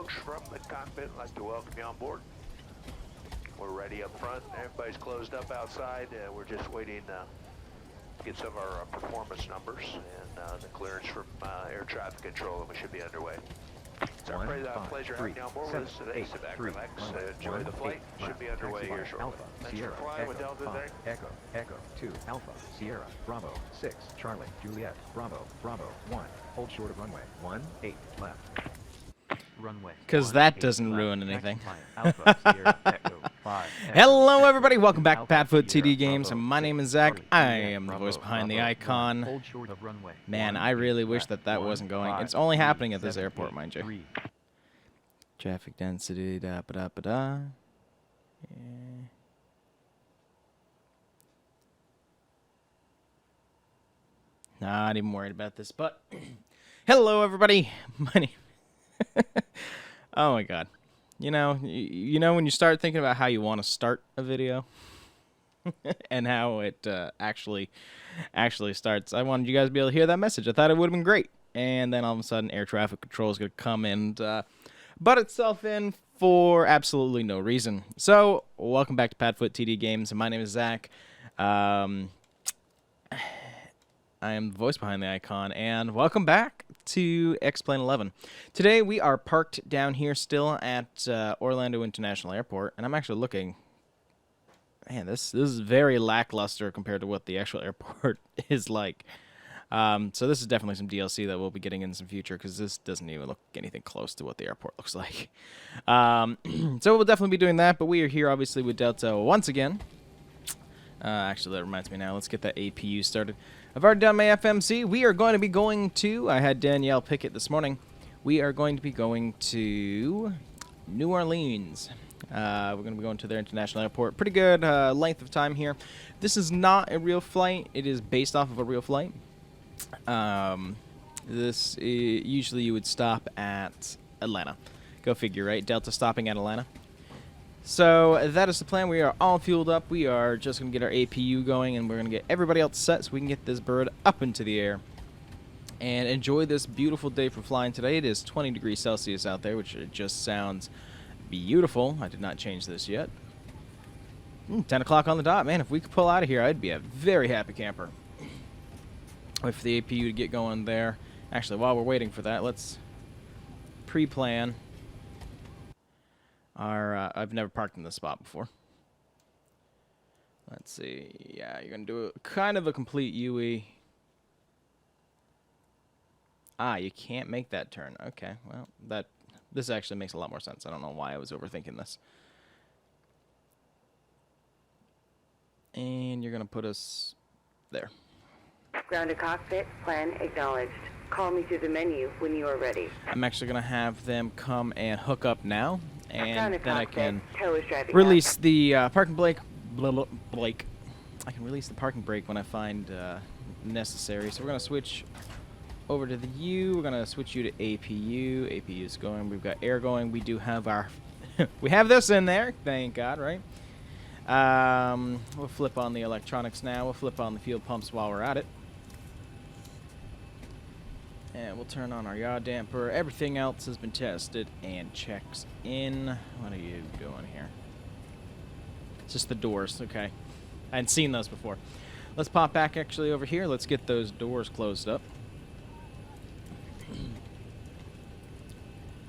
folks from the cockpit. I'd like to welcome you on board. We're ready up front. Everybody's closed up outside. We're just waiting to get some of our performance numbers and the clearance from air traffic control, and we should be underway. It's our pleasure having you on board with us today. Sit back, relax, enjoy the flight. Should be underway here shortly. Alpha, Thanks Sierra, for flying Echo, with Delta 5, today. Echo, 2, Alpha, Sierra, Bravo, 6, Charlie, Juliet, Bravo, 1. Hold short of runway, 18 left. Runway. Because that doesn't ruin anything. Alpha, Sierra, Echo, 5, Hello, everybody. Welcome back to PadfootTD Games. My name is Zach. I am the voice behind the icon. Hold short of runway. Man, I really wish that wasn't going. It's only happening at this airport, mind you. Traffic density, da-ba-da-ba-da. Yeah. Not even worried about this, but hello, everybody. My name. Oh my God. You know when you start thinking about how you want to start a video and how it actually starts, I wanted you guys to be able to hear that message. I thought it would have been great. And then all of a sudden, air traffic control is going to come and butt itself in for absolutely no reason. So, welcome back to PadfootTD Games. My name is Zach. I am the voice behind the icon, and welcome back to XPlane 11. Today, we are parked down here still at Orlando International Airport, and I'm actually looking. Man, this is very lackluster compared to what the actual airport is like. So this is definitely some DLC that we'll be getting in some future, because this doesn't even look anything close to what the airport looks like. So we'll definitely be doing that, but we are here obviously with Delta once again. Actually, that reminds me now. Let's get that APU started. I've already done my FMC. We are going to be going to, I had Danielle pick it this morning. We are going to be going to New Orleans. We're going to be going to their international airport. Pretty good length of time here. This is not a real flight. It is based off of a real flight. Usually you would stop at Atlanta. Go figure, right? Delta stopping at Atlanta. So that is the plan. We are all fueled up. We are just going to get our APU going, and we're going to get everybody else set so we can get this bird up into the air and enjoy this beautiful day for flying today. It is 20 degrees Celsius out there, which just sounds beautiful. I did not change this yet. 10 o'clock on the dot. Man, if we could pull out of here, I'd be a very happy camper. Wait for the APU to get going there. Actually, while we're waiting for that, let's pre-plan. I've never parked in this spot before. Let's see. Yeah, you're going to do kind of a complete UE. You can't make that turn. Okay, well, this actually makes a lot more sense. I don't know why I was overthinking this. And you're going to put us there. Ground to cockpit, plan acknowledged. Call me through the menu when you are ready. I'm actually going to have them come and hook up now. And then I can release the parking brake. I can release the parking brake when I find necessary. So we're going to switch over to the U. We're going to switch you to APU. APU is going. We've got air going. We do have our... we have this in there. Thank God, right? We'll flip on the electronics now. We'll flip on the fuel pumps while we're at it. And we'll turn on our yaw damper. Everything else has been tested and checks in. What are you doing here? It's just the doors. Okay. I hadn't seen those before. Let's pop back actually over here. Let's get those doors closed up.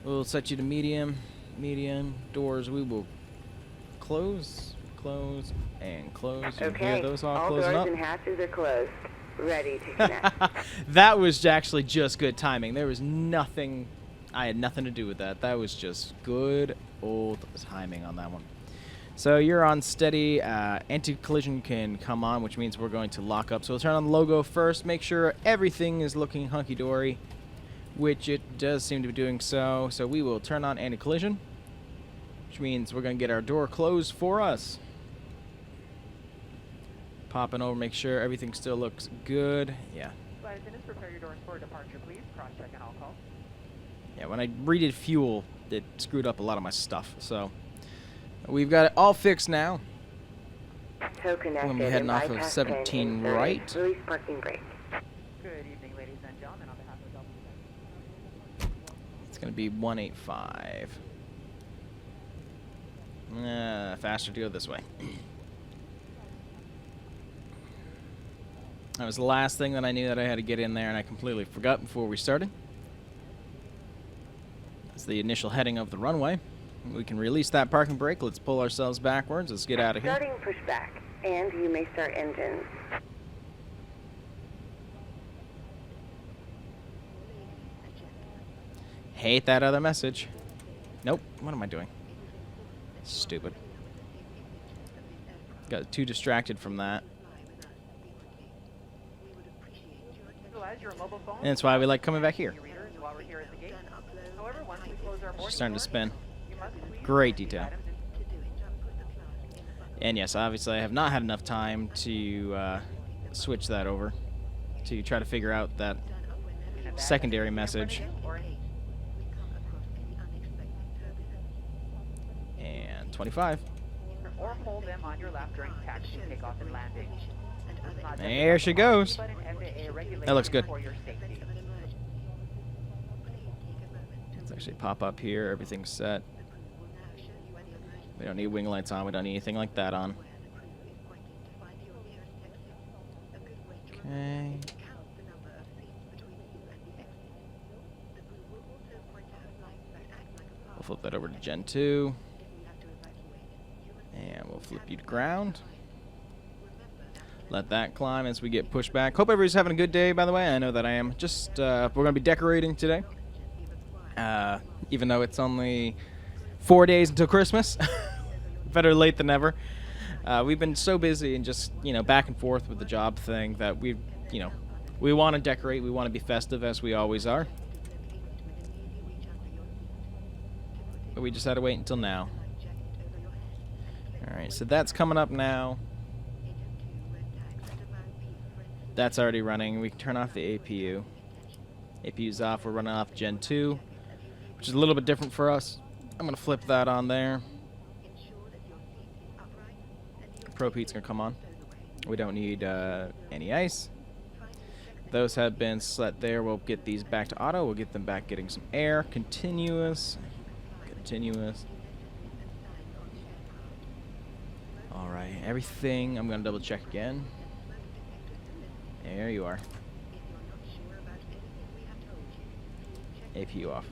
We'll set you to medium. Medium. Doors we will close, and close. You okay. can hear those all closing doors up. And hatches are closed. Ready to connect. That was actually just good timing. There was nothing, I had nothing to do with that. That was just good old timing on that one. So you're on steady. Anti-collision can come on, which means we're going to lock up. So we'll turn on the logo first. Make sure everything is looking hunky-dory, which it does seem to be doing so. So we will turn on anti-collision, which means we're going to get our door closed for us. Popping over, make sure everything still looks good. Yeah. Flight attendants, prepare your doors for departure, please. Cross-check and all calls. Yeah, when I redid fuel, it screwed up a lot of my stuff. So we've got it all fixed now. So connected. When we're heading off of 17 right. Release parking brake. Good evening, ladies and gentlemen. On behalf of Delta. It's going Gonna be 185. Faster to go this way. That was the last thing that I knew that I had to get in there, and I completely forgot before we started. That's the initial heading of the runway. We can release that parking brake. Let's pull ourselves backwards. Let's get out of here. Starting pushback, and you may start engines. Hate that other message. Nope. What am I doing? Stupid. Got too distracted from that. Utilize your mobile phone. And that's why we like coming back here. Readers while we're here at the gate. However, once we close our boarding Just starting to doors, spin. you must please Great place these detail. items And yes, obviously I have not had enough time to switch that over to try to figure out that in a bag secondary in front of message. you or in- And 25. or hold them on your lap during taxi, takeoff, and landing. This is not just There she goes. but an FAA That looks good. regulation for your safety. Let's actually pop up here. Everything's set. We don't need wing lights on. We don't need anything like that on. Okay. We'll flip that over to Gen 2. And we'll flip you to ground. Let that climb as we get pushed back. Hope everybody's having a good day, by the way. I know that I am. Just, we're going to be decorating today. Even though it's only 4 days until Christmas. Better late than never. We've been so busy and just, back and forth with the job thing that we want to decorate. We want to be festive as we always are. But we just had to wait until now. Alright, so that's coming up now. That's already running. We can turn off the APU. APU's off. We're running off Gen 2, which is a little bit different for us. I'm going to flip that on there. Pro Heat's going to come on. We don't need any ice. Those have been set there. We'll get these back to auto. We'll get them back getting some air. Continuous. Continuous. Alright, everything. I'm going to double check again. There you are. APU off.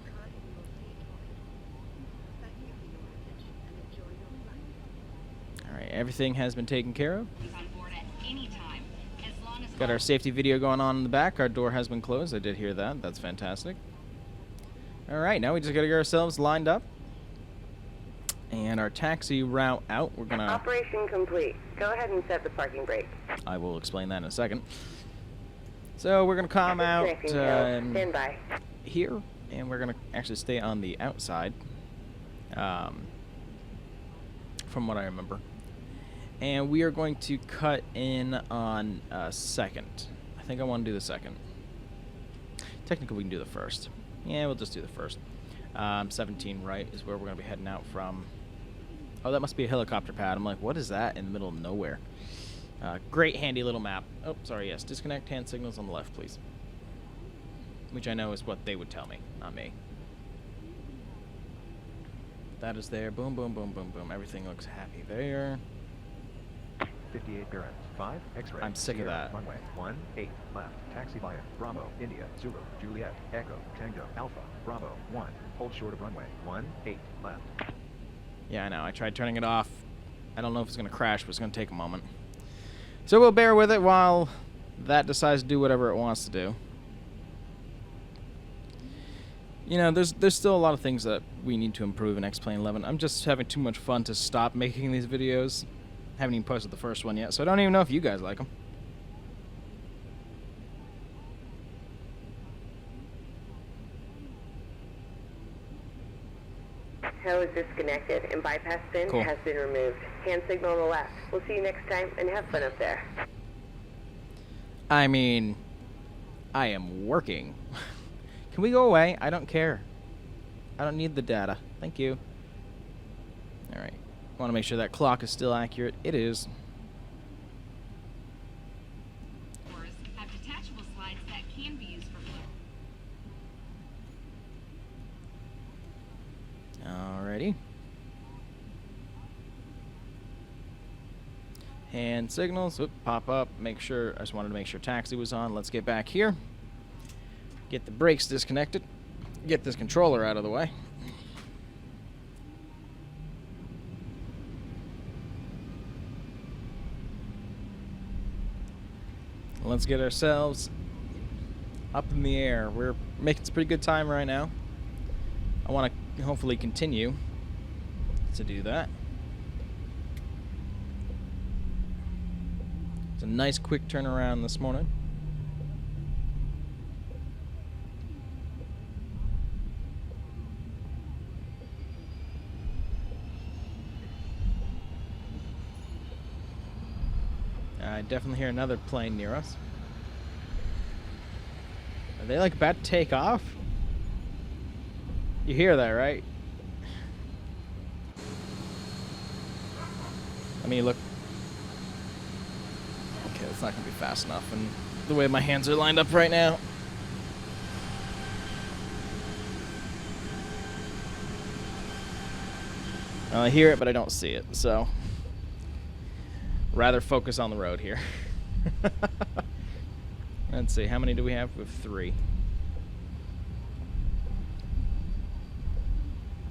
Alright, everything has been taken care of. Got our safety video going on in the back. Our door has been closed. I did hear that. That's fantastic. Alright, now we just got to get ourselves lined up. And our taxi route out, we're going to... Operation complete. Go ahead and set the parking brake. I will explain that in a second. So we're going to come out Stand by. here, and we're going to actually stay on the outside, from what I remember. And we are going to cut in on second. I think I want to do the second. Technically, we can do the first. Yeah, we'll just do the first. 17 right is where we're going to be heading out from. Oh, that must be a helicopter pad. I'm like, what is that in the middle of nowhere? Great handy little map. Oh, sorry, yes. Disconnect hand signals on the left, please. Which I know is what they would tell me, not me. That is there. Boom, boom, boom, boom, boom. Everything looks happy there. 58 Baron, 5, X-ray. I'm sick of that. Runway 18 left. Taxi via Bravo, India, Zulu, Juliet, Echo, Tango, Alpha, Bravo, 1. Hold short of runway 18 left. Yeah, I know. I tried turning it off. I don't know if it's going to crash, but it's going to take a moment. So we'll bear with it while that decides to do whatever it wants to do. There's still a lot of things that we need to improve in XPlane 11. I'm just having too much fun to stop making these videos. Haven't even posted the first one yet, so I don't even know if you guys like them. Tow is disconnected and bypass pin Cool. has been removed. Hand signal on the left. We'll see you next time and have fun up there. I mean, I am working. Can we go away? I don't care. I don't need the data. Thank you. Alright. Want to make sure that clock is still accurate. It is. Have detachable slides that can be used for flow. Alrighty. Hand signals, whoop, pop up, make sure, I just wanted to make sure taxi was on. Let's get back here. Get the brakes disconnected. Get this controller out of the way. Let's get ourselves up in the air. We're making some pretty good time right now. I want to hopefully continue to do that. It's a nice quick turnaround this morning. I definitely hear another plane near us. Are they like about to take off? You hear that, right? Let me look. Okay, it's not gonna be fast enough, and the way my hands are lined up right now. Well, I hear it, but I don't see it, so rather focus on the road here. Let's see, how many do we have? We have 3.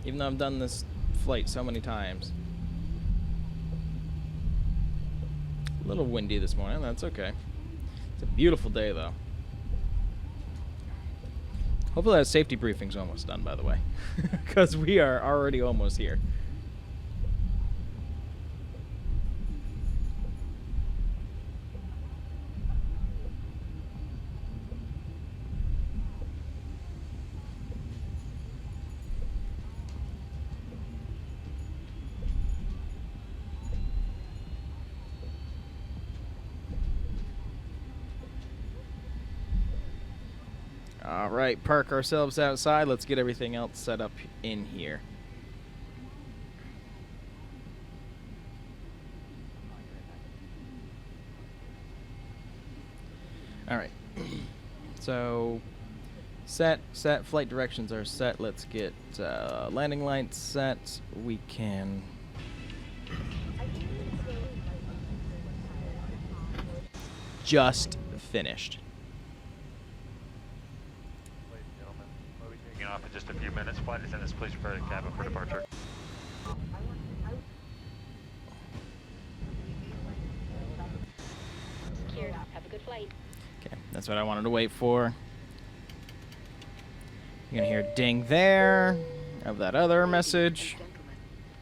Even though I've done this flight so many times. A little windy this morning, that's okay. It's a beautiful day though. Hopefully that safety briefing's almost done, by the way. Because we are already almost here. Alright, park ourselves outside. Let's get everything else set up in here. Alright. So, set, flight directions are set. Let's get landing lights set. We can... Just finished. Off in just a few minutes. Flight attendants, please prepare the cabin for departure. Secured. Have a good flight. Okay, that's what I wanted to wait for. You're gonna hear a ding there of that other message.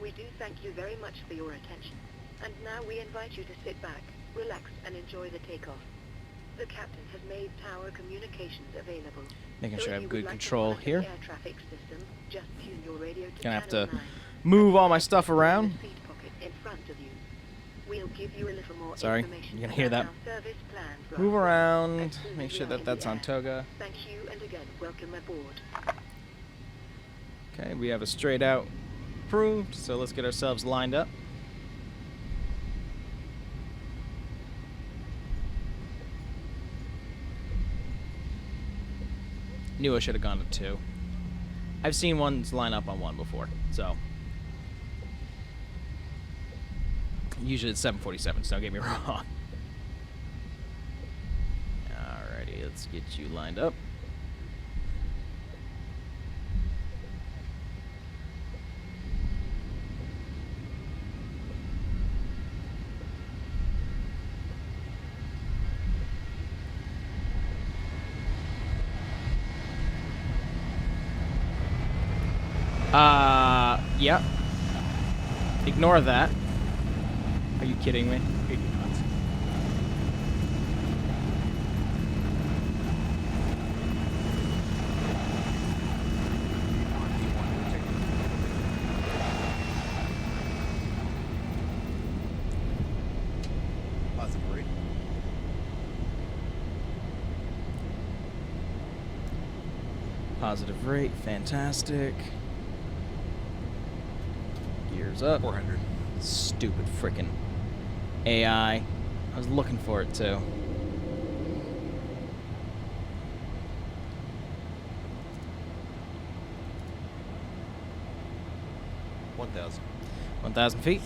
We do thank you very much for your attention. And now we invite you to sit back, relax, and enjoy the takeoff. The captain has made tower communications available. Making sure I if have you good would like to control select the here. Air traffic system, just tune your radio to Gonna have channel to 9. move all my stuff around. The seat pocket in front of you. We'll give you a little more Sorry, information you're gonna hear that. about our service plans for Move our around. flights as soon Make as sure we are that in that's the on air. toga. Thank you, and again, welcome aboard. Okay, we have a straight out approved, so let's get ourselves lined up. Knew I should have gone to 2. I've seen ones line up on 1 before, so. Usually it's 747s, don't get me wrong. Alrighty, let's get you lined up. Yep. Ignore that. Are you kidding me? You're nuts. Positive rate, fantastic. Gears up. 400. Stupid frickin' AI. I was looking for it too. 1,000. 1,000 feet.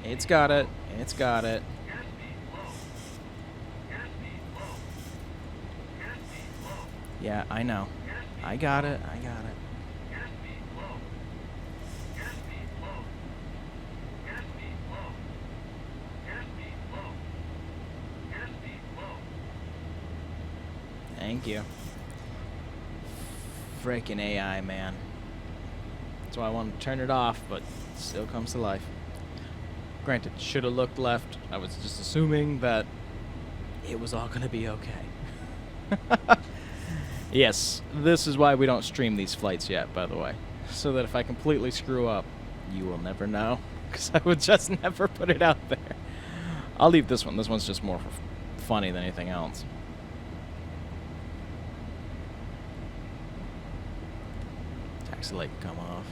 It's got it. It's got it. Yeah, I know. I got it. I got it. Thank you. Freaking AI, man. That's why I wanted to turn it off, but it still comes to life. Granted, should have looked left. I was just assuming that it was all going to be okay. Yes, this is why we don't stream these flights yet, by the way. So that if I completely screw up, you will never know. Because I would just never put it out there. I'll leave this one. This one's just more funny than anything else. Taxi light can come off.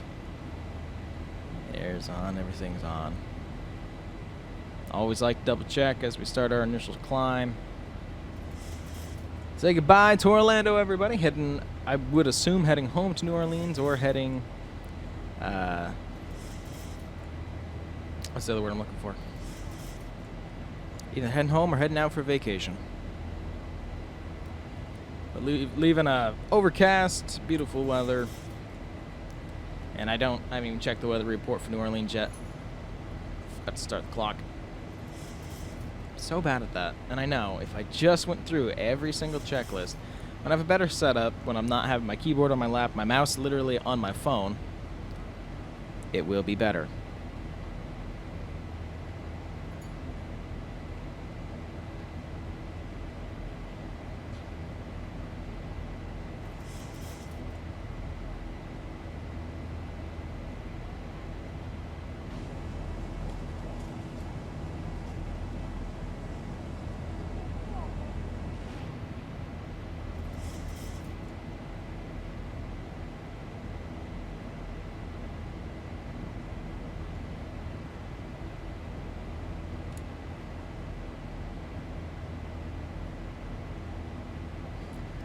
Air's on. Everything's on. Always like to double check as we start our initial climb. Say goodbye to Orlando, everybody. Heading, I would assume, heading home to New Orleans or heading, what's the other word I'm looking for? Either heading home or heading out for vacation. But leaving overcast, beautiful weather. And I haven't even checked the weather report for New Orleans yet. Got to start the clock. So bad at that. And I know if I just went through every single checklist, when I have a better setup, when I'm not having my keyboard on my lap, my mouse literally on my phone, it will be better.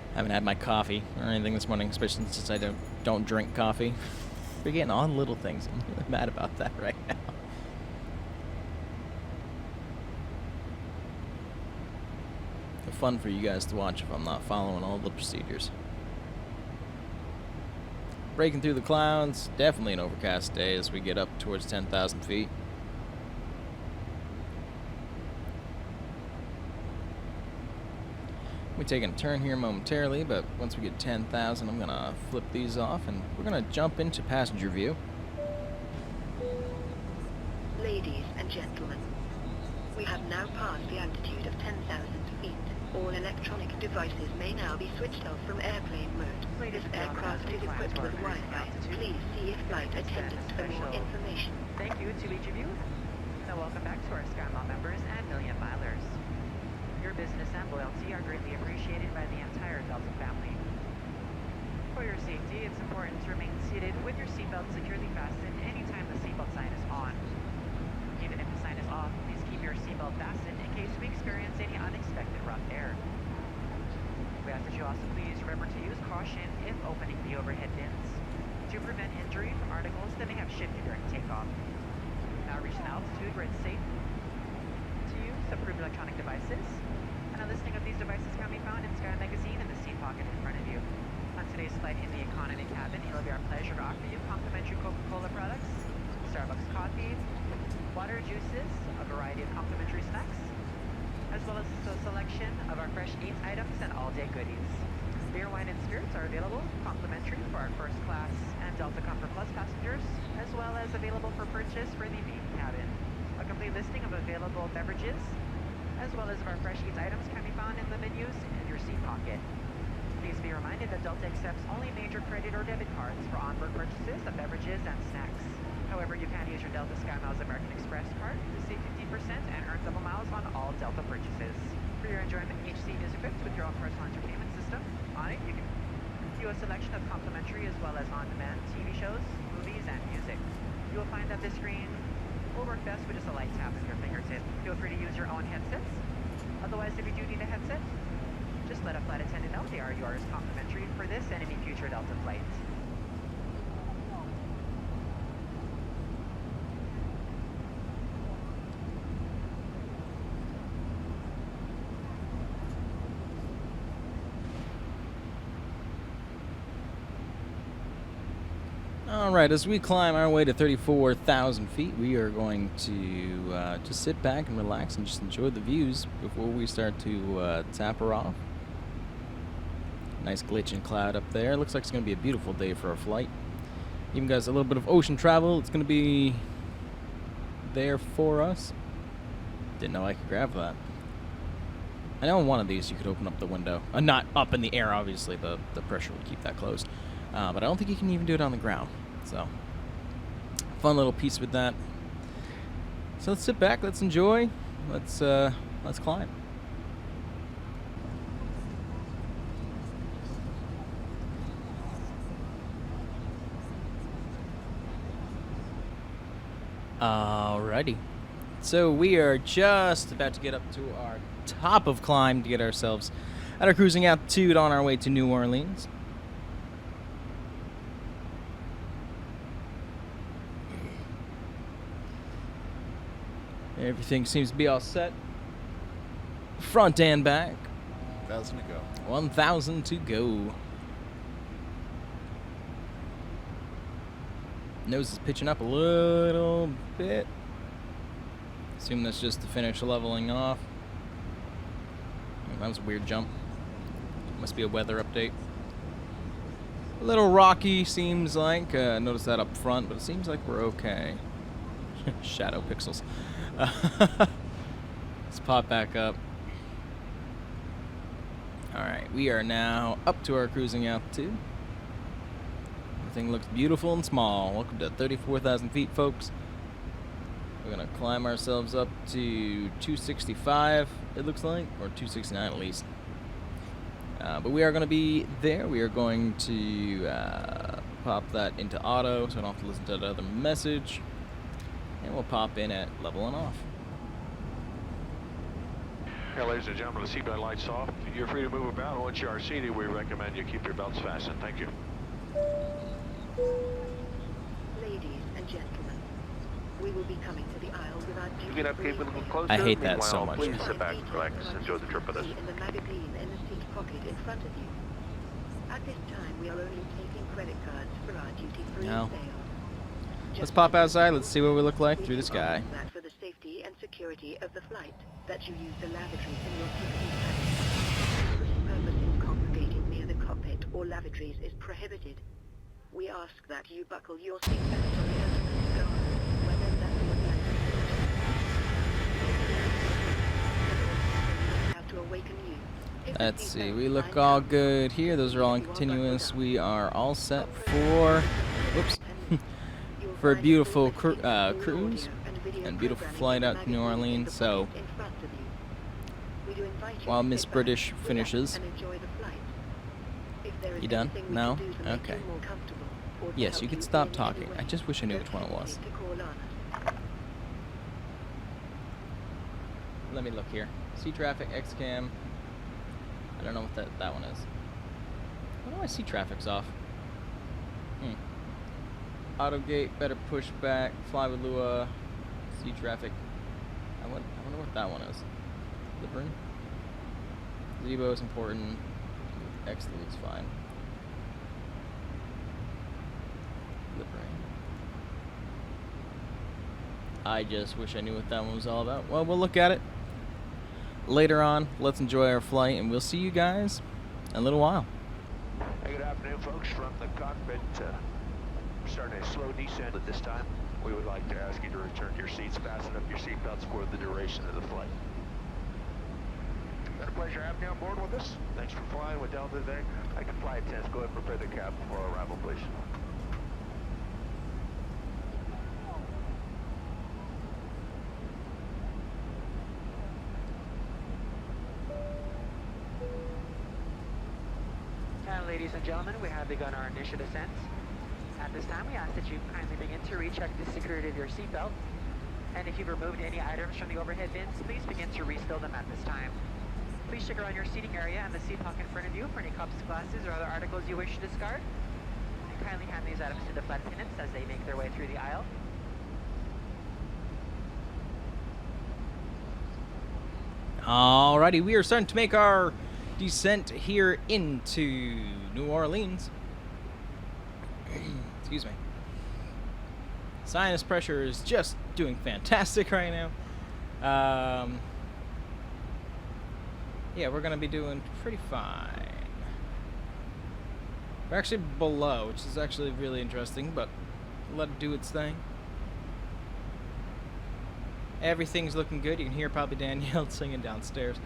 I haven't had my coffee or anything this morning, especially since I don't drink coffee. We're getting on little things. I'm really mad about that right now. It's fun for you guys to watch if I'm not following all the procedures. Breaking through the clouds. Definitely an overcast day as we get up towards 10,000 feet. We're taking a turn here momentarily, but once we get 10,000, I'm going to flip these off, and we're going to jump into passenger view. Ladies and gentlemen, we have now passed the altitude of 10,000 feet. All electronic devices may now be switched off from airplane mode. This aircraft is equipped with Wi-Fi. Please see a flight attendant for more information. Thank you to each of you. Now welcome back to our SkyMile members and Million Milers. Your business and loyalty are greatly appreciated by the entire Delta family. For your safety, it's important to remain seated with your seatbelt securely fastened anytime the seatbelt sign is on. Even if the sign is off, please keep your seatbelt fastened in case we experience any unexpected rough air. We ask that you also please remember to use caution if opening the overhead bins to prevent injury from articles that may have shifted during takeoff. Now reach an altitude where it's safe to use approved electronic devices. And a listing of these devices can be found in Sky Magazine in the seat pocket in front of you. On today's flight in the economy cabin, it'll be our pleasure to offer you complimentary Coca-Cola products, Starbucks coffee, water, juices, a variety of complimentary snacks, as well as a selection of our fresh eats items and all-day goodies. Beer, wine, and spirits are available complimentary for our first class and Delta Comfort Plus passengers, as well as available for purchase for the main cabin. A complete listing of available beverages, as well as our fresh eats items can be found in the menus in your seat pocket. Please be reminded that Delta accepts only major credit or debit cards for onboard purchases of beverages and snacks. However, you can use your Delta SkyMiles American Express card to save 50% and earn double miles on all Delta purchases. For your enjoyment, each seat is equipped with your own personal entertainment system. On it, you can view a selection of complimentary as well as on-demand TV shows, movies, and music. You will find that this screen will work best with just a light tap of your fingertip. Feel free to use your own headsets. Otherwise, if you do need a headset, They are yours complimentary for this and any future Delta flights. Alright, as we climb our way to 34,000 feet, we are going to just sit back and relax and just enjoy the views before we start to taper off. Nice glitching cloud up there. Looks like it's going to be a beautiful day for our flight. Even got a little bit of ocean travel. It's going to be there for us. Didn't know I could grab that. I know on one of these you could open up the window. Not up in the air, obviously. The pressure would keep that closed. But I don't think you can even do it on the ground. So, fun little piece with that. So let's sit back, let's enjoy, let's climb. Alrighty. So we are just about to get up to our top of climb to get ourselves at our cruising altitude on our way to New Orleans. Everything seems to be all set. Front and back. 1,000 to go. 1,000 to go. Nose is pitching up a little bit. Assume that's just to finish leveling off. Oh, that was a weird jump. Must be a weather update. A little rocky, seems like. Notice that up front, but it seems like we're okay. Shadow pixels. Let's pop back up. Alright, we are now up to our cruising altitude. Everything looks beautiful and small. Welcome to 34,000 feet, folks. We're going to climb ourselves up to 265, it looks like, or 269 at least. But we are going to be there. We are going to pop that into auto so I don't have to listen to that other message. And we'll pop in at leveling off. Yeah, ladies and gentlemen, the seatbelt lights off. You're free to move about. Once you are seated, we recommend you keep your belts fastened. Thank you. Ladies and gentlemen, we will be coming to the aisle with our You can upgrade a little closer. I hate that so Meanwhile, much. Please sit back, relax, enjoy the trip with us. In the magazine in the seat pocket in front of you. At this time, we are only taking credit cards for our duty-free No. sale. Let's pop outside. Let's see what we look like through the sky. That for the safety and security of the flight, that you use the lavatories in your PPE package. For purposes congregating near the cockpit or lavatories is prohibited. We ask that you buckle your seatbelt on the opening guard, whether that's your landing. Have to awaken you. Let's see. We look all good here. Those are all in continuous. We are all set for... Whoops. For a beautiful cruise and beautiful flight out to New Orleans. So, while Miss British finishes. You done? No? Okay. Yes, you could stop talking. I just wish I knew which one it was. Let me look here. Sea traffic, XCam. I don't know what that one is. Why do I see traffic's off? Auto gate, better push back, fly with Lua, sea traffic. I wonder what that one is. Libering? Zibo is important. X is fine. Libering. I just wish I knew what that one was all about. Well, we'll look at it later on. Let's enjoy our flight, and we'll see you guys in a little while. Hey, good afternoon, folks. From the cockpit, starting a slow descent at this time. We would like to ask you to return to your seats, fasten up your seatbelts for the duration of the flight. Been a pleasure having you on board with us. Thanks for flying with Delta today. I can fly attendants. Go ahead and prepare the cabin for our arrival, please. And ladies and gentlemen, we have begun our initial descent. At this time, we ask that you kindly begin to recheck the security of your seatbelt. And if you've removed any items from the overhead bins, please begin to refill them at this time. Please check around your seating area and the seat pocket in front of you for any cups, glasses, or other articles you wish to discard. And kindly hand these items to the flight attendants as they make their way through the aisle. Alrighty, we are starting to make our descent here into New Orleans. Excuse me. Sinus pressure is just doing fantastic right now. Yeah, we're gonna be doing pretty fine. We're actually below, which is actually really interesting, but let it do its thing. Everything's looking good. You can hear probably Danielle singing downstairs.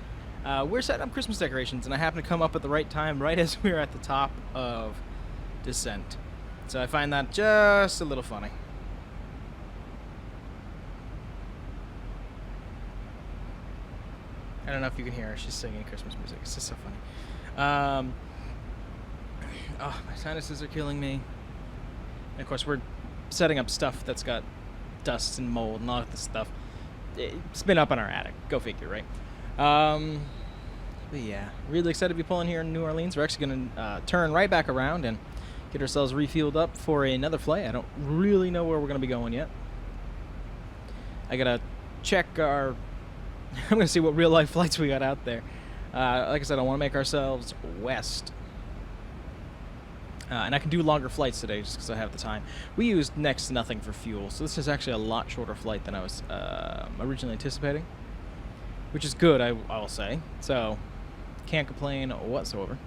We're setting up Christmas decorations, and I happen to come up at the right time, right as we're at the top of descent. So I find that just a little funny. I don't know if you can hear her. She's singing Christmas music. It's just so funny. Oh, my sinuses are killing me. And of course, we're setting up stuff that's got dust and mold and all this stuff. It's been up in our attic. Go figure, right? But yeah, really excited to be pulling here in New Orleans. We're actually going to turn right back around and get ourselves refueled up for another flight. I don't really know where we're going to be going yet. I got to check our... I'm going to see what real-life flights we got out there. Like I said, I want to make ourselves west. And I can do longer flights today just because I have the time. We used next to nothing for fuel, so this is actually a lot shorter flight than I was originally anticipating. Which is good, I will say. So, can't complain whatsoever.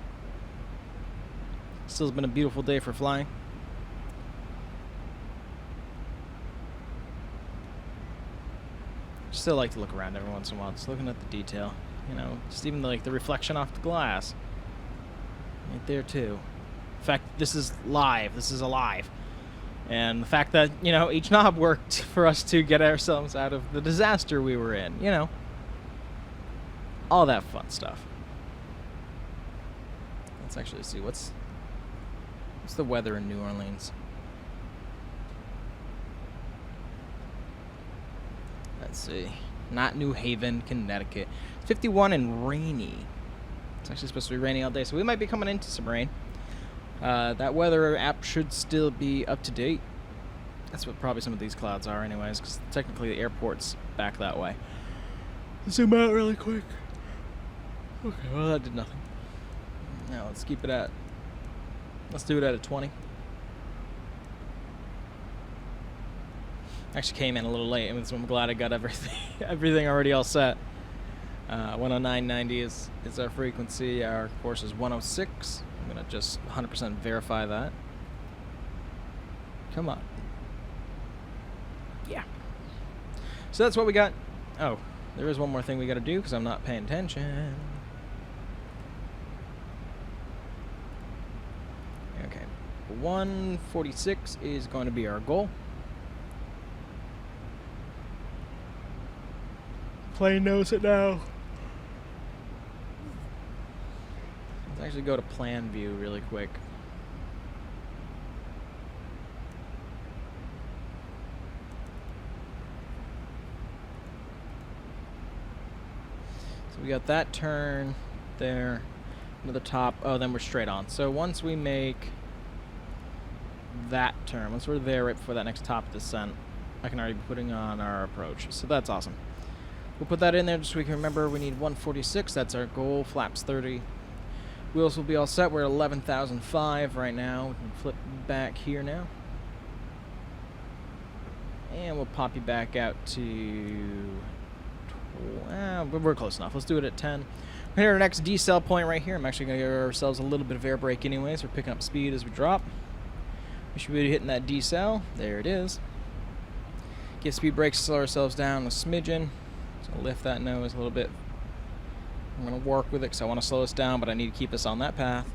Still has been a beautiful day for flying. Still like to look around every once in a while, just looking at the detail. You know, just even like the reflection off the glass. Right there too. In fact, this is live. This is alive. And the fact that, you know, each knob worked for us to get ourselves out of the disaster we were in. You know. All that fun stuff. Let's actually see what's the weather in New Orleans. Let's see. Not New Haven, Connecticut. 51 and rainy. It's actually supposed to be rainy all day, so we might be coming into some rain. That weather app should still be up to date. That's what probably some of these clouds are anyways, because technically the airport's back that way. Zoom out really quick. Okay, well that did nothing. Now let's keep it at... Let's do it at a 20. Actually came in a little late, and so I'm glad I got everything already all set. 109.90 is our frequency. Our course is 106. I'm gonna just 100% verify that. Come on. Yeah. So that's what we got. Oh, there is one more thing we gotta do because I'm not paying attention. Okay. 146 is going to be our goal. Plane knows it now. Let's actually go to plan view really quick. So we got that turn there, another top. Oh, then we're straight on. So once we make that turn, once we're there right before that next top descent, I can already be putting on our approach. So that's awesome. We'll put that in there just so we can remember we need 146. That's our goal. Flaps 30. Wheels will be all set. We're at 11,005 right now. We can flip back here now. And we'll pop you back out to... we're close enough. Let's do it at 10. We're here at our next decel point right here. I'm actually going to give ourselves a little bit of air brake anyways. We're picking up speed as we drop. We should be hitting that decel. There it is. Get speed brakes, slow ourselves down a smidgen. So lift that nose a little bit. I'm going to work with it because I want to slow us down, but I need to keep us on that path.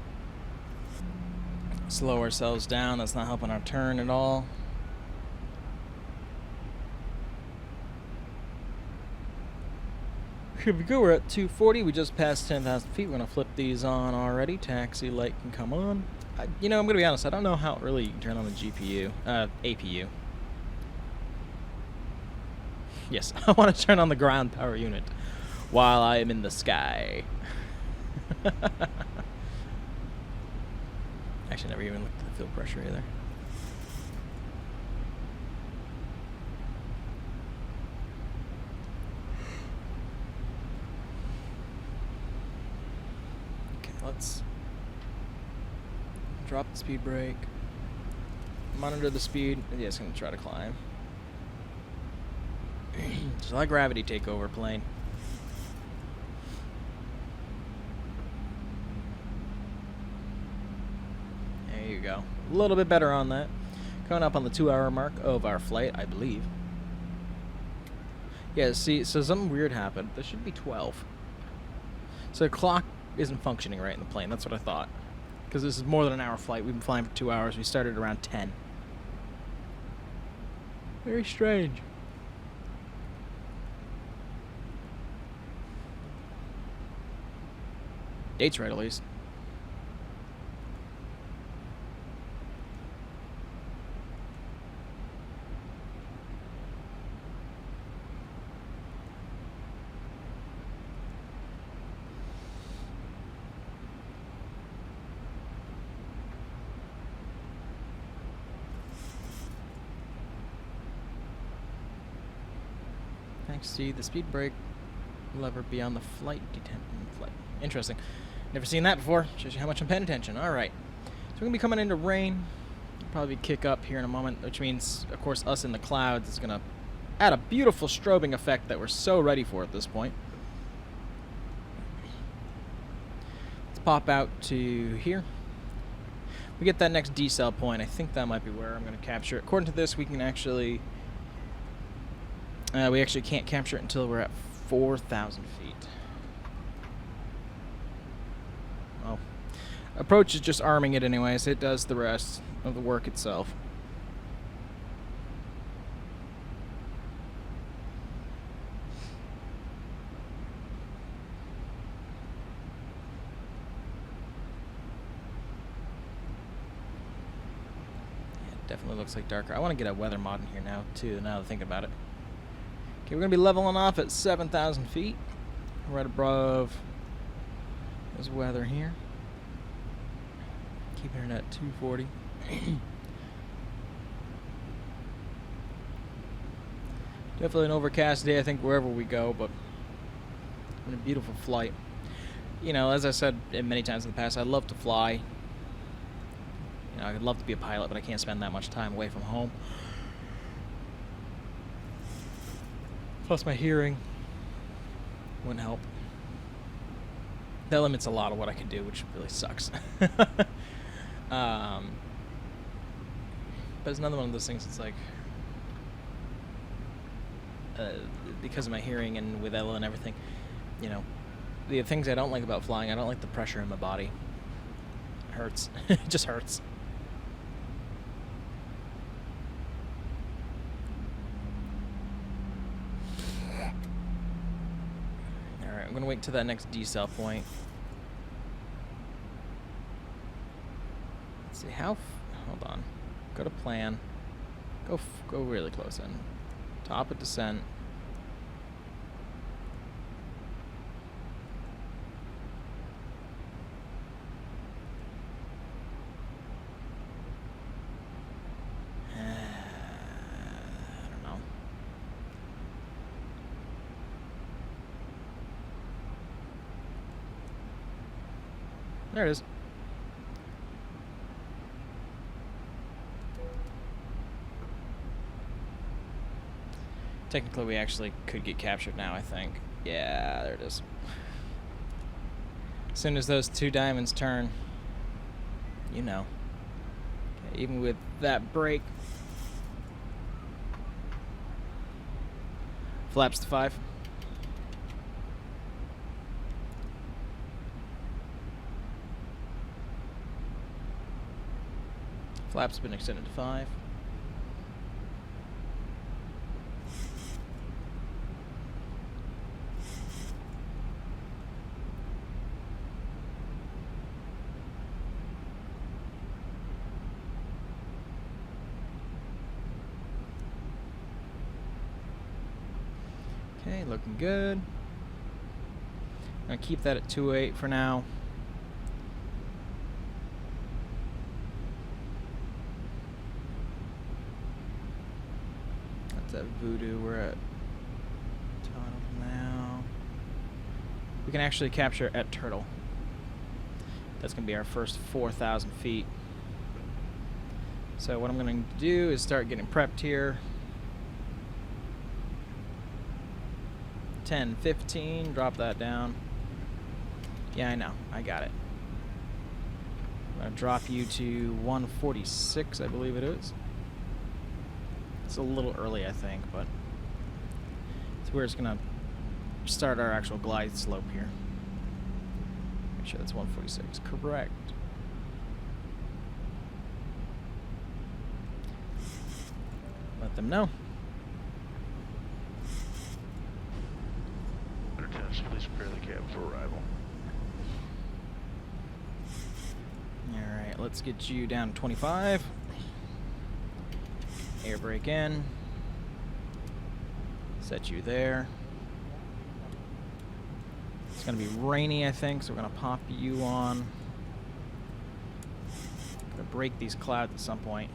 Slow ourselves down. That's not helping our turn at all. Here we go. We're at 240. We just passed 10,000 feet. We're going to flip these on already. Taxi light can come on. You know, I'm going to be honest. I don't know how really you can turn on the GPU. APU. Yes, I want to turn on the ground power unit while I am in the sky. Actually, never even looked at the fuel pressure either. Okay, let's drop the speed brake. Monitor the speed. Yeah, it's going to try to climb. Just let gravity take over, plane. There you go. A little bit better on that. Coming up on the 2-hour mark of our flight, I believe. Yeah, see, so something weird happened. There should be 12. So the clock isn't functioning right in the plane. That's what I thought. Because this is more than an hour flight. We've been flying for 2 hours. We started around 10. Very strange. Date's right, at least. Thanks to the speed brake lever beyond the flight detention. Interesting. Never seen that before. Shows you how much I'm paying attention. Alright. So we're going to be coming into rain. Probably kick up here in a moment, which means, of course, us in the clouds is going to add a beautiful strobing effect that we're so ready for at this point. Let's pop out to here. We get that next decel point. I think that might be where I'm going to capture it. According to this, we can actually... we actually can't capture it until we're at 4,000 feet. Well, approach is just arming it anyways. It does the rest of the work itself. Yeah, it definitely looks like darker. I want to get a weather mod in here now, too, now that I think about it. Okay, we're going to be leveling off at 7,000 feet, right above this weather here. Keeping it at 240. Definitely an overcast day, I think, wherever we go, but a beautiful flight. You know, as I said many times in the past, I'd love to fly. You know, I'd love to be a pilot, but I can't spend that much time away from home. Plus my hearing wouldn't help. That limits a lot of what I can do, which really sucks. But it's another one of those things that's like, because of my hearing and with Ella and everything, you know, the things I don't like about flying, I don't like the pressure in my body. It hurts. It just hurts. Alright, I'm going to wait until that next decel point. Let's see, how... hold on. Go to plan. Go really close in. Top of descent. I don't know. There it is. Technically, we actually could get captured now, I think. Yeah, there it is. As soon as those two diamonds turn, you know. Okay, even with that brake. Flaps to 5. Flaps have been extended to 5. Okay, looking good. I'm gonna keep that at 2.8 for now. It's at Voodoo. We're at Tunnel now. We can actually capture at Turtle. That's going to be our first 4,000 feet. So what I'm going to do is start getting prepped here. 10, 15, drop that down. Yeah, I know. I got it. I'm going to drop you to 146, I believe it is. It's a little early, I think, but it's where it's going to start our actual glide slope here. Make sure that's 146. Correct. Let them know. Lieutenant, please prepare the cab for arrival. Alright, let's get you down to 25. Air brake in. Set you there. It's going to be rainy, I think, so we're going to pop you on. Going to break these clouds at some point.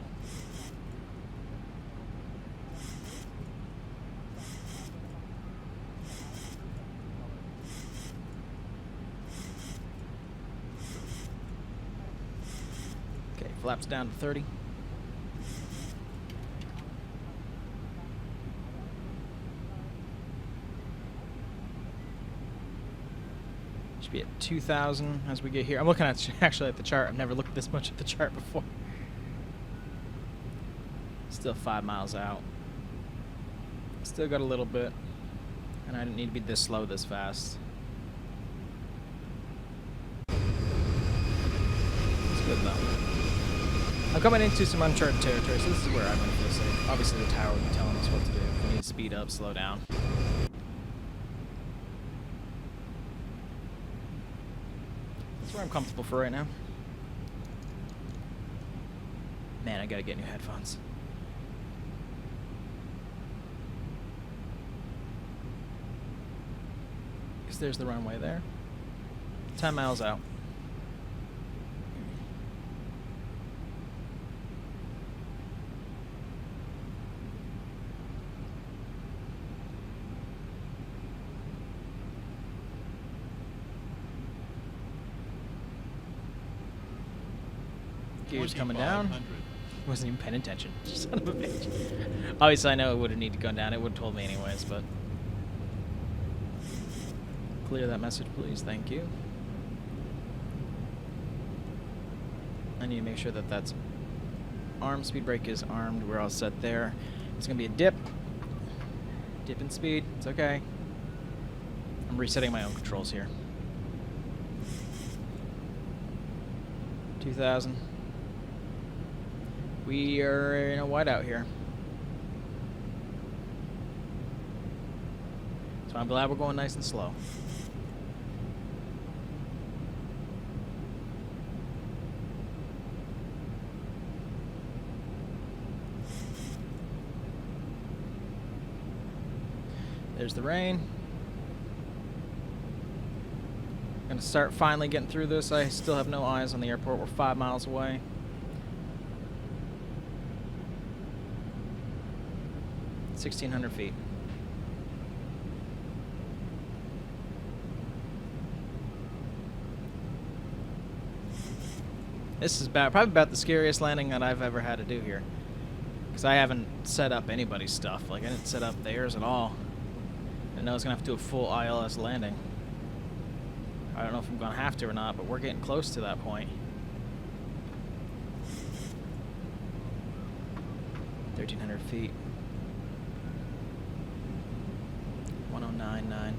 Okay, flaps down to 30. Should be at 2,000 as we get here. I'm looking at actually at the chart. I've never looked this much at the chart before. Still 5 miles out. Still got a little bit. And I didn't need to be this slow this fast. It's good though. I'm coming into some uncharted territory, so this is where I'm going to feel safe. Obviously the tower will be telling us what to do. If we need to speed up, slow down. That's where I'm comfortable for right now. Man, I gotta get new headphones. Because there's the runway there. 10 miles out. Gears coming down. Wasn't even paying attention. Son of a bitch. Obviously, I know it would have needed to go down. It would have told me anyways, but clear that message, please. Thank you. I need to make sure that that's armed. Speed brake is armed. We're all set there. It's gonna be a dip. Dip in speed. It's okay. I'm resetting my own controls here. 2,000. We are in a whiteout here. So I'm glad we're going nice and slow. There's the rain. Gonna start finally getting through this. I still have no eyes on the airport. We're 5 miles away. 1,600 feet. This is probably about the scariest landing that I've ever had to do here. Because I haven't set up anybody's stuff. Like, I didn't set up theirs at all. I know I was going to have to do a full ILS landing. I don't know if I'm going to have to or not, but we're getting close to that point. 1,300 feet. 109.9.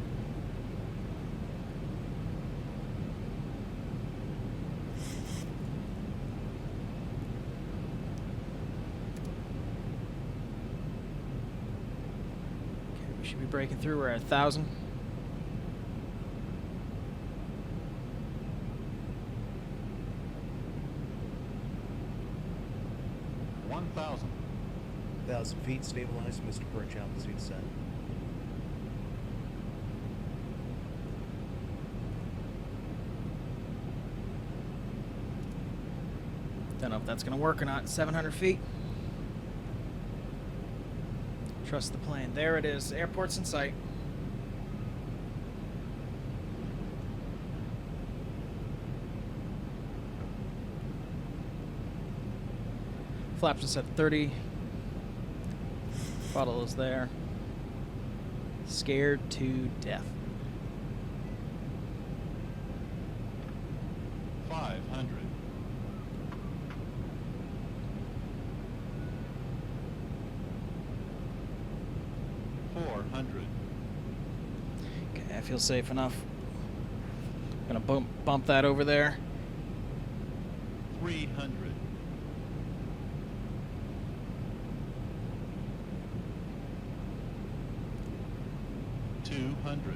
Okay, we should be breaking through. We're at 1,000. Thousand feet, stabilized, Mr. Perch, altitude set. Don't know if that's going to work or not. 700 feet. Trust the plane. There it is. Airport's in sight. Flaps are set 30. Bottle is there. Scared to death. 500. 400. Okay, I feel safe enough. Gonna bump that over there. 300. 200.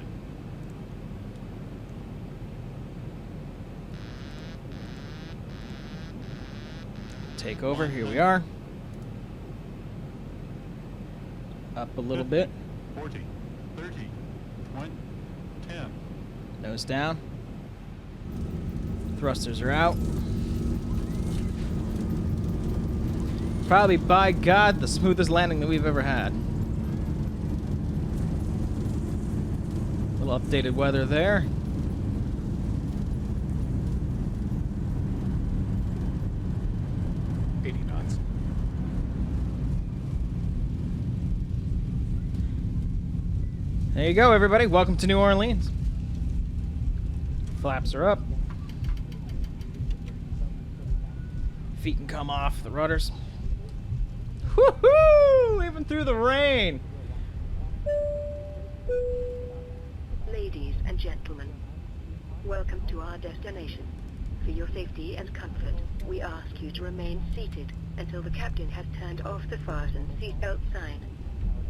'Take over. Here we are. Up a little bit. 40, 30, 20, 10. Nose down. Thrusters are out. Probably, by God, the smoothest landing that we've ever had. Little updated weather there. There you go, everybody. Welcome to New Orleans. Flaps are up. Feet can come off the rudders. Woohoo! Even through the rain. Ladies and gentlemen, welcome to our destination. For your safety and comfort, we ask you to remain seated until the captain has turned off the fasten seatbelt sign.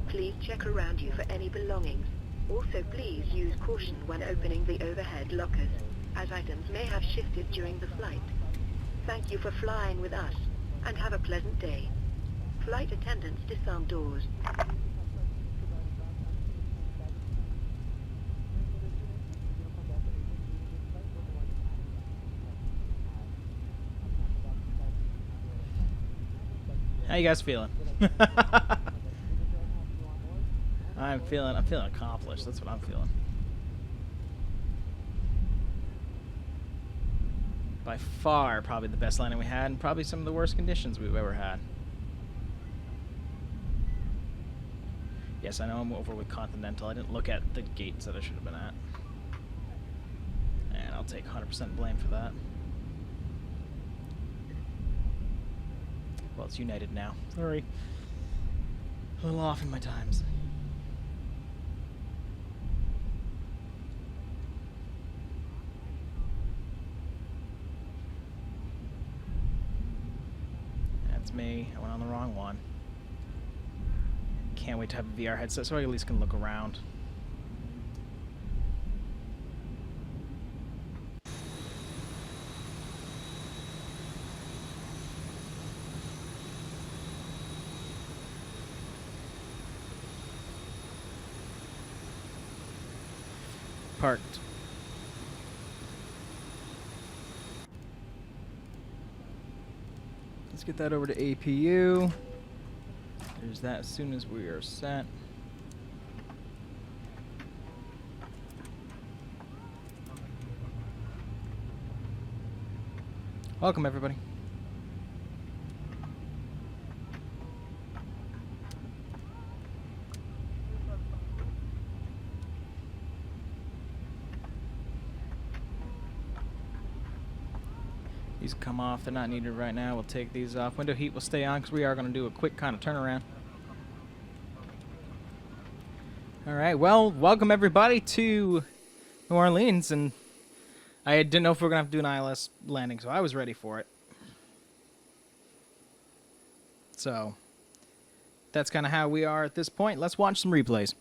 Please check around you for any belongings. Also, please use caution when opening the overhead lockers, as items may have shifted during the flight. Thank you for flying with us, and have a pleasant day. Flight attendants disarm doors. How you guys feeling? I'm feeling accomplished. That's what I'm feeling. By far, probably the best landing we had, and probably some of the worst conditions we've ever had. Yes, I know I'm over with Continental. I didn't look at the gates that I should have been at. And I'll take 100% blame for that. Well, it's United now. Sorry. A little off in my times. That's me. I went on the wrong one. Can't wait to have a VR headset so I at least can look around. Parked. Let's get that over to APU. There's that as soon as we are set. Welcome, everybody. These come off. They're not needed right now. We'll take these off. Window heat will stay on because we are going to do a quick kind of turnaround. All right. Well, welcome everybody to New Orleans, and I didn't know if we were going to have to do an ILS landing, so I was ready for it. So that's kind of how we are at this point. Let's watch some replays.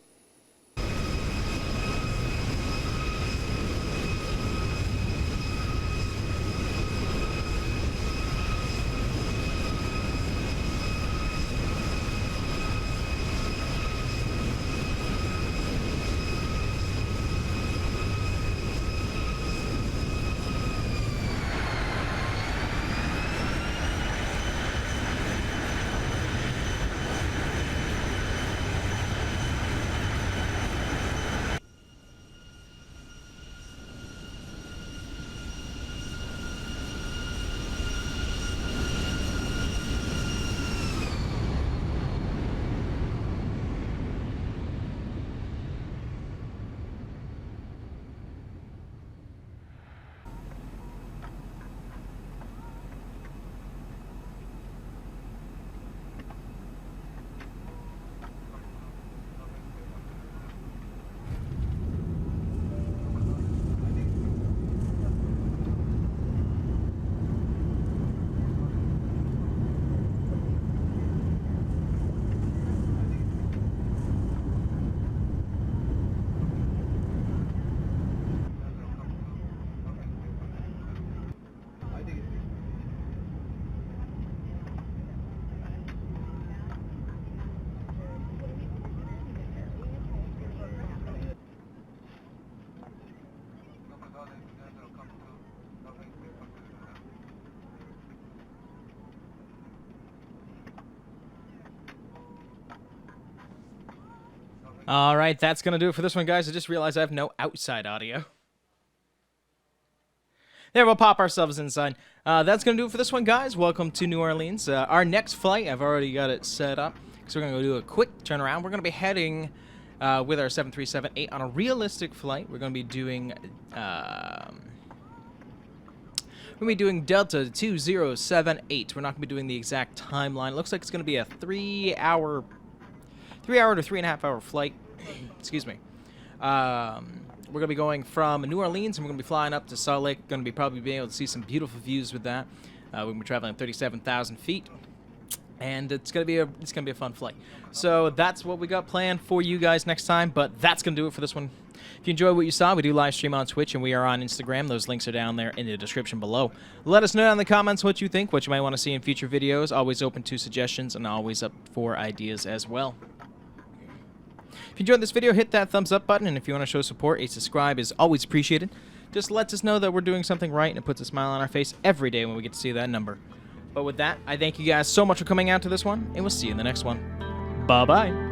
All right, that's going to do it for this one, guys. I just realized I have no outside audio. There, we'll pop ourselves inside. That's going to do it for this one, guys. Welcome to New Orleans. Our next flight, I've already got it set up, so we're going to go do a quick turnaround. We're going to be heading with our 737-8 on a realistic flight. We're going to be doing... we're going to be doing Delta 2078. We're not going to be doing the exact timeline. It looks like it's going to be a 3-hour to 3.5 hour flight. Excuse me. We're going to be going from New Orleans, and we're going to be flying up to Salt Lake. Going to be probably being able to see some beautiful views with that. We're going to be traveling 37,000 feet, and it's going to be a fun flight. So that's what we got planned for you guys next time. But that's going to do it for this one. If you enjoyed what you saw, we do live stream on Twitch, and we are on Instagram. Those links are down there in the description below. Let us know down in the comments what you think, what you might want to see in future videos. Always open to suggestions and always up for ideas as well. If you enjoyed this video, hit that thumbs up button, and if you want to show support, a subscribe is always appreciated. Just lets us know that we're doing something right, and it puts a smile on our face every day when we get to see that number. But with that, I thank you guys so much for coming out to this one, and we'll see you in the next one. Bye-bye.